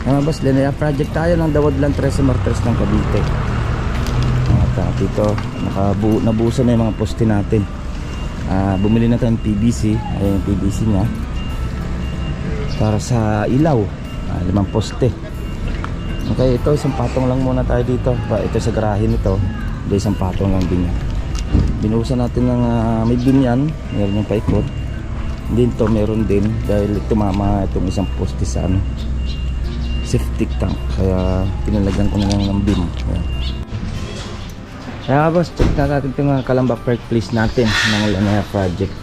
Mga boss, linear project tayo ng Dawadlan 13 Martires ng Cavite. At dito nabuusan na yung mga poste natin. Bumili na tayo ng PVC. Ayan yung PVC nya para sa ilaw. 5 poste. Okay, ito isang patong lang muna tayo dito. Ito sa garahe nito, isang patong lang din yan. Binuhusan natin ng may binyan, meron yung paikot. Din to meron din dahil tumama itong isang poste sa septic tank, kaya pinalagyan ko na lang ng beam. Kaya boss, check na natin itong Calamba Park Place natin ng Lanaya project.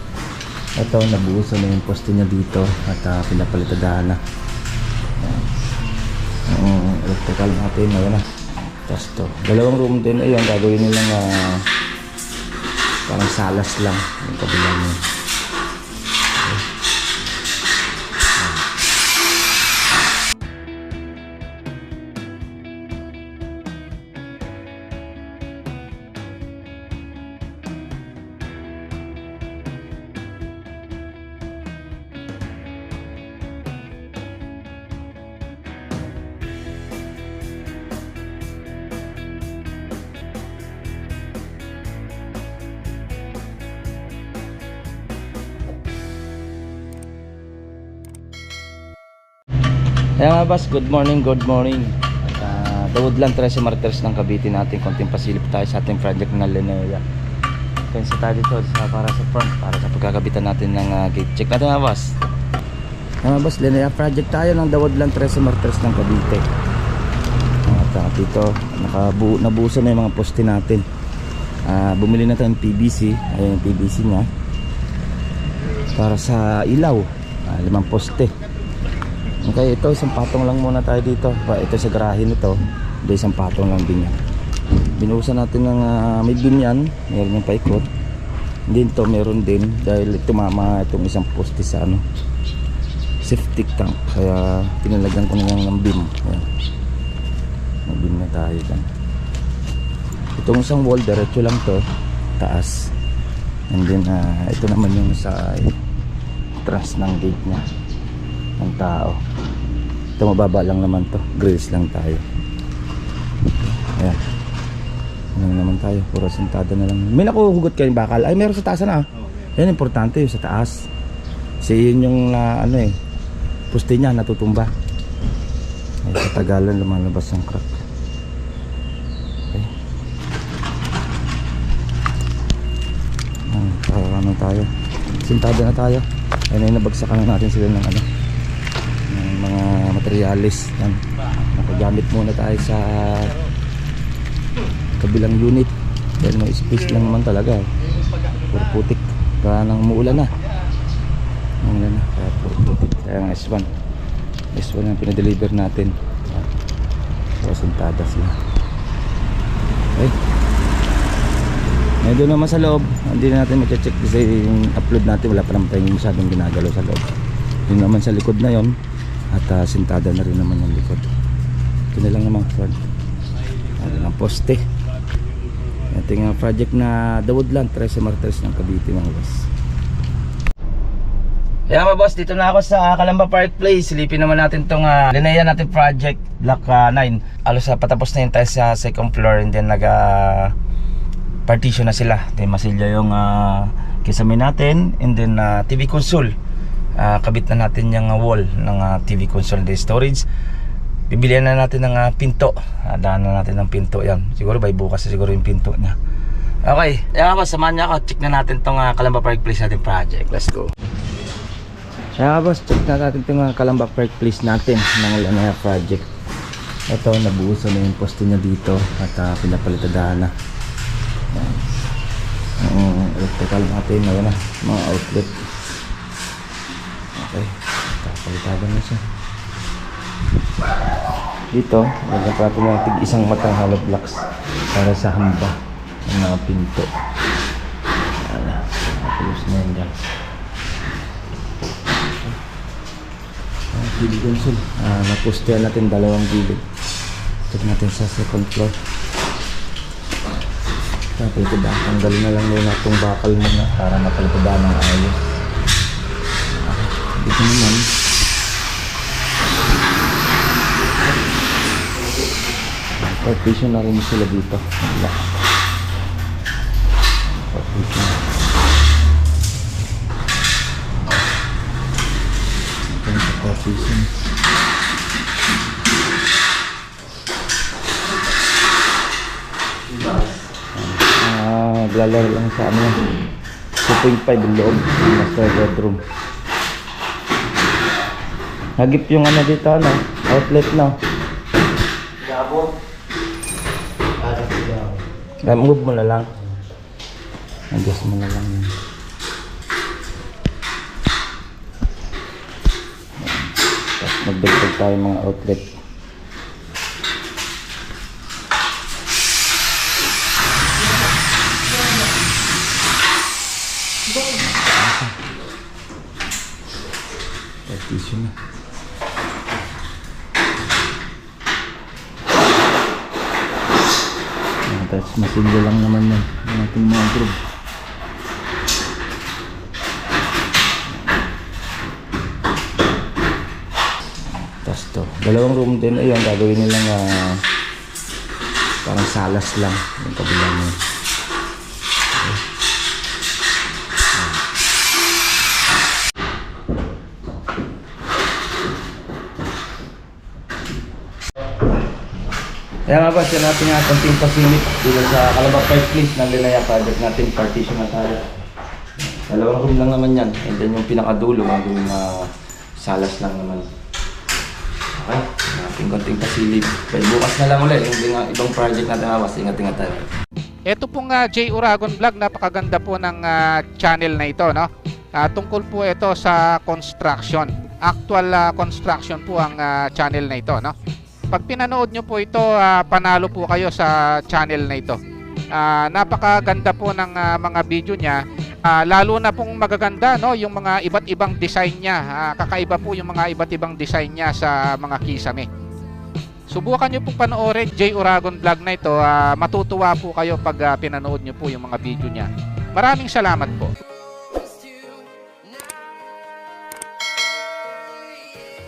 Ito, nabuhusan na yung poste niya dito at pinapalitadahan na. Electrical natin, ayun na. Tapos to, 2 room din, ayun, gagawin nilang parang salas lang yung kabilang niya. Kaya nga boss, good morning, good morning. Dawadlan 13 Martires ng Cavite natin. Konting pasilip tayo sa ating project na Lanaya. Pensa tayo dito para sa front, para sa pagkakabitan natin ng gate. Check natin nga boss. Kaya nga boss, Lanaya project tayo ng Dawadlan 13 Martires ng Cavite. At dito nabuusan na yung mga poste natin. Bumili na tayo ng PVC. Ayan yung PVC nya para sa ilaw. 5 poste. Okay, ito isang patong lang muna tayo dito. Ito sa garahe nito, isang patong lang din yan. Binuhusan natin ng may binyan, meron yung paikot. Din to meron din dahil tumama itong isang poste sa septic tank, kaya pinalagyan ko na lang ng beam. May beam na tayo dyan. Itong isang wall, diretso lang to, taas. And then ito naman yung sa trans ng gate nya ng tao. Ito mababa lang naman to, grills lang tayo. Ayan, ano naman tayo, puro sentada na lang. May nakuhugot kayong bakal, ay meron sa taas na. Yan, importante yung sa taas kasi yun yung poste nya natutumba. Ay, sa tagalan lumalabas ang crack. Okay, ano tayo, sentada na tayo. Ayun, nabagsakan na natin sila ng mga materialis. Yan, nakagamit muna tayo sa kabilang unit dahil may space lang naman talaga. Puro putik, kaya nang umuulan na kaya puro putik. Kaya ang S1 ang pinadeliver natin. So sentada sila. Okay, doon naman sa loob, hindi na natin mag-check kasi yung upload natin wala pa naman tayong masyadong ginagalaw sa loob. Yun naman sa likod na yon, at sintada na rin naman yung likod. Ito na lang naman front. Ano ng poste. Ito yung project na Dawadlan 13 Martires ng Cavite mga boss. Kaya mga boss, dito na ako sa Calamba Park Place. Silipin naman natin itong Lanaya natin project block 9. Alos patapos na yun tayo sa second floor, and then partition na sila. Then masilya yung kisame natin, and then TV console. Kabit na natin yung wall ng TV console de storage. Bibilihan na natin ng pinto. Daan na natin ng pinto yan. Siguro by bukas siguro yung pinto niya. Okay, kaya boss, samahan niya ako. Check na natin tong Calamba Park Place natin project. Let's go. Kaya boss, check na natin tong Calamba Park Place natin ng Lanaya project. Ito, nabuusan na yung poste niya dito at pinapalitadahan na. Electrical natin, ayun na, mga outlet. Okay, kapalitagan na siya. Dito, lagyan pa natin ng tig-isang matang hollow blocks para sa hamba ng mga pinto. Tapos na yun dyan. TV console, napostehan natin 2 gilid. Check natin sa second floor. Tapos ito ba, tanggalin na lang muna itong bakal muna para mapalitadaan ng ayos. Dito naman Partition na rin sila dito. Wala. Partition. Ito yung sa partition. Lalaro lang sa ano. 2.5 yung loob. Master bedroom. Hagip yung ano dito, ano, outlet na. Gabo. Move mo na lang. Adjust mo na lang yun. Tapos magdagdag tayo mga outlet. Partition na. Tapos masingle lang naman yan ang ating mga group. Tapos to, dalawang room din. Ayun, gagawin nilang parang salas lang yung kabilang mo. Kaya nga ba, siya natin nga konting pasilip dito sa Calaba Park Place ng Linaya project natin, partition na tayo. Dalawang room lang naman yan, and then yung pinakadulo, gagawin na salas lang naman. Okay, natin konting pasilip. Pero bukas na lang ulit, yung ibang project natin hawas, ingat-ingat tayo. Ito pong J. Uragon Vlog, napakaganda po ng channel na ito, no? Tungkol po ito sa construction. Actual construction po ang channel na ito, no? Pag pinanood nyo po ito, panalo po kayo sa channel na ito. Napakaganda po ng mga video niya. Lalo na pong magaganda, no, yung mga iba't ibang design niya. Kakaiba po yung mga iba't ibang design niya sa mga kisame. Subukan nyo pong panoorin J. Uragon Vlog na ito. Matutuwa po kayo pag pinanood nyo po yung mga video niya. Maraming salamat po.